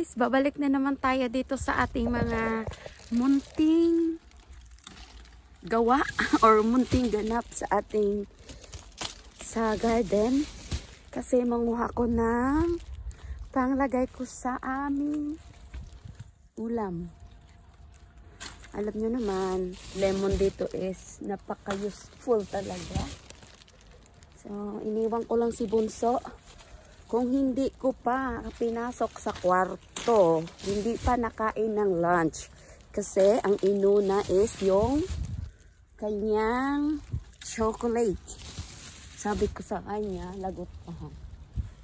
guys, babalik na naman tayo dito sa ating mga munting gawa or munting ganap sa ating garden. Kasi manguha ko ng panglagay ko sa aming ulam. Alam nyo naman, lemon dito is napaka-useful talaga. So, iniwan ko lang si Bunso. Kung hindi ko pa pinasok sa kwarto, hindi pa nakain ng lunch. Kasi ang inuna is yung kanyang chocolate. Sabi ko sa kanya, lagot pa.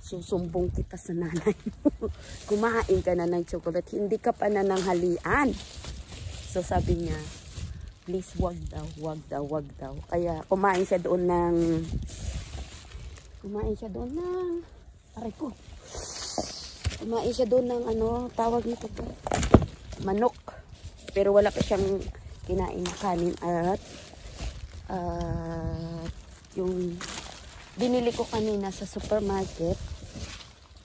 Susumbong kita sa nanay mo. Kumain ka na ng chocolate, hindi ka pa nananghalian. So sabi niya, please wag daw. Kaya kumain siya doon ng aray ko. Kumain siya doon ng ano, tawag nito guys, manok. Pero wala pa siyang kinain na kanin at yung binili ko kanina sa supermarket.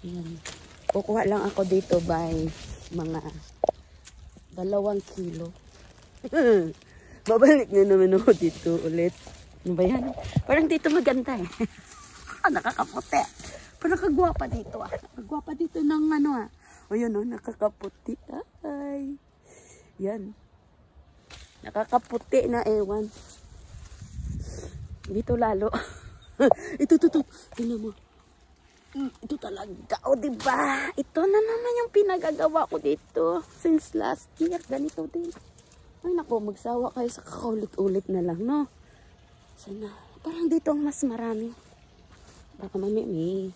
Ayan. Kukuha lang ako dito by mga 2 kilo. Babalik na naman ako dito ulit. Ano ba yan? Parang dito maganda eh. Nakakaputi. Pero nakagwapa dito ah. Nakagwapa dito ng ano ah. O yun oh, nakakaputi. Ay. Yan. Nakakaputi na ewan. Dito lalo. Ito. Tingnan mo. Ito talaga. O diba? Ito na naman yung pinagagawa ko dito. Since last year. Ganito din. Ay naku, magsawa kayo sa kakaulit-ulit na lang, no? Sana. Parang dito ang mas marami. Baka mamimi.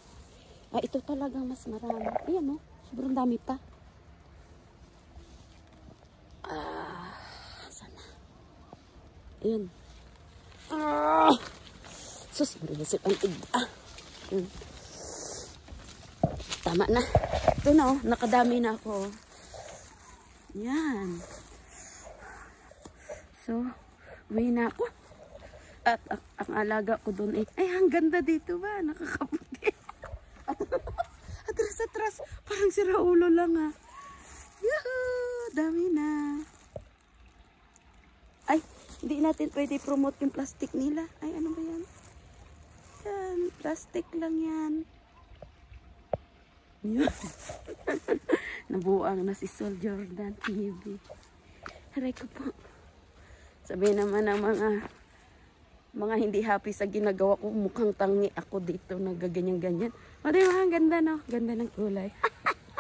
Ito talagang mas marami. Ayan, no? Sobrang dami pa. Sana. Ayan. Sus, marinisip ang iba. Tama na. Ito na, oh. Nakadami na ako. Yan. So, uwi na ako. At ang alaga ko doon ay ang ganda dito ba? Nakakaputi. Atras. Parang si Raulo lang ah. Yuhuu! Dami na. Ay, hindi natin pwede promote yung plastic nila. Ay, ano ba yan? Yan, plastic lang yan. Nabuang na si Sol Jordan TV. Haray ko po. Sabihin naman ng mga hindi happy sa ginagawa ko, mukhang tangi ako dito, nagaganyan-ganyan. O diba, ang ganda no? Ganda ng kulay.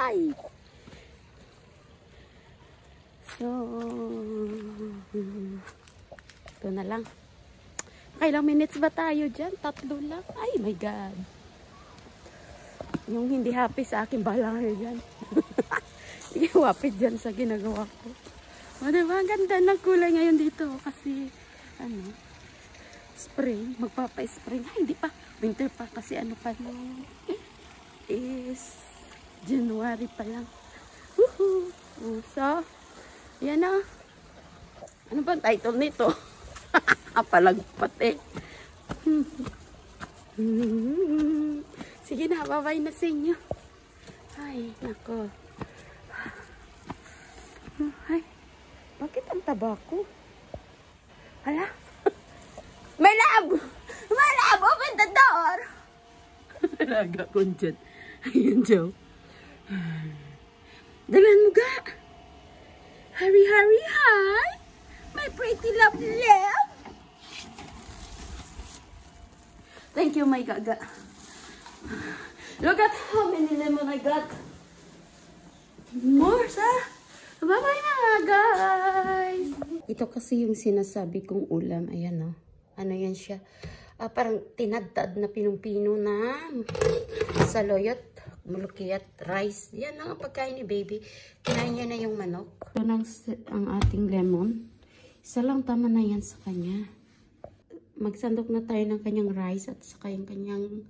Ay! So, ito na lang. Kailang minutes ba tayo dyan? 3 lang. Ay, my God. Yung hindi happy sa akin, bahala kayo dyan. Hindi wapit dyan sa ginagawa ko. O diba, ang ganda ng kulay ngayon dito. Kasi, spring, magpapa-spring. Ay, hindi pa. Winter pa kasi ano pa is January pa lang. Woohoo! So, yan na. Ano ba ang title nito? Apalagpat eh. Sige na, bye-bye na sa inyo. Ay, nako. Ay, bakit ang tabako? Hala? My love! My love! Open the door! Laga ko dyan. Ayan, Joe. Dalan mo ga. Hurry, hi! My pretty love. Thank you, my gaga. Look at how many lemon I got. More, sa? Bye-bye na, guys! Ito kasi yung sinasabi kong ulam. Ayan, oh. Ano yan siya? Parang tinadtad na pinong-pino na saloyot, mulukiyat, rice. Yan ang pagkain ni baby. Kinain niya na yung manok. Ito ang ating lemon. Isa lang tama na yan sa kanya. Magsandok na tayo ng kanyang rice at saka yung kanyang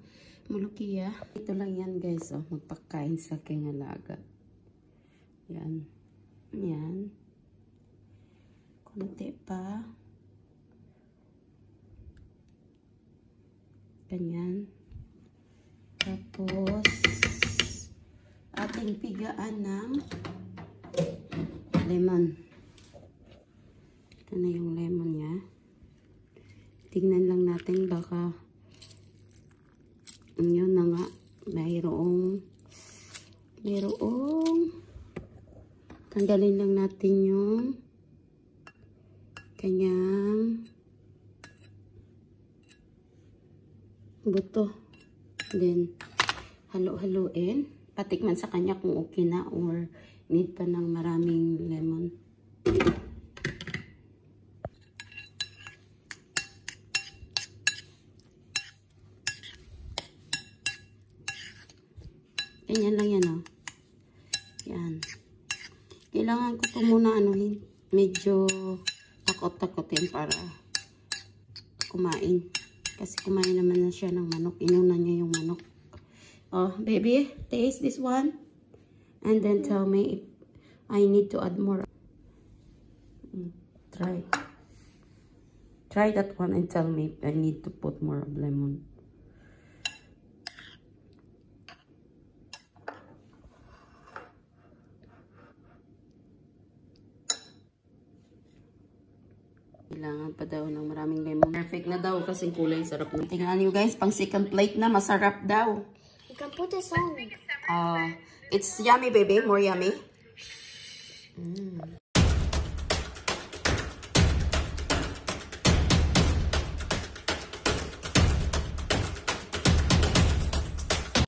mulukiya. Ito lang yan guys. Oh, magpakain sa aking alaga. Yan. Yan. Konti pa. Ganyan. Tapos, ating ating pigaan ng lemon. Ito na yung lemon niya. Tingnan lang natin baka yun na nga. Mayroong tanggalin lang natin yung kanyang buto. Then, halo-haloin. Patikman sa kanya kung okay na or need pa ng maraming lemon. Ganyan lang yan, oh. Yan. Kailangan ko ito muna anuhin. Medyo takot-takotin para kumain. Kasi kumain naman na siya ng manok. Inuna niya yung manok. Oh, baby, taste this one. And then tell me if I need to add more. Try. Try that one and tell me if I need to put more of lemon. Kailangan pa daw ng maraming lemon. Perfect na daw kasi kulay sarap na. Tingnan niyo guys, pang second plate na, masarap daw. You can put this on. It's yummy, baby. More yummy.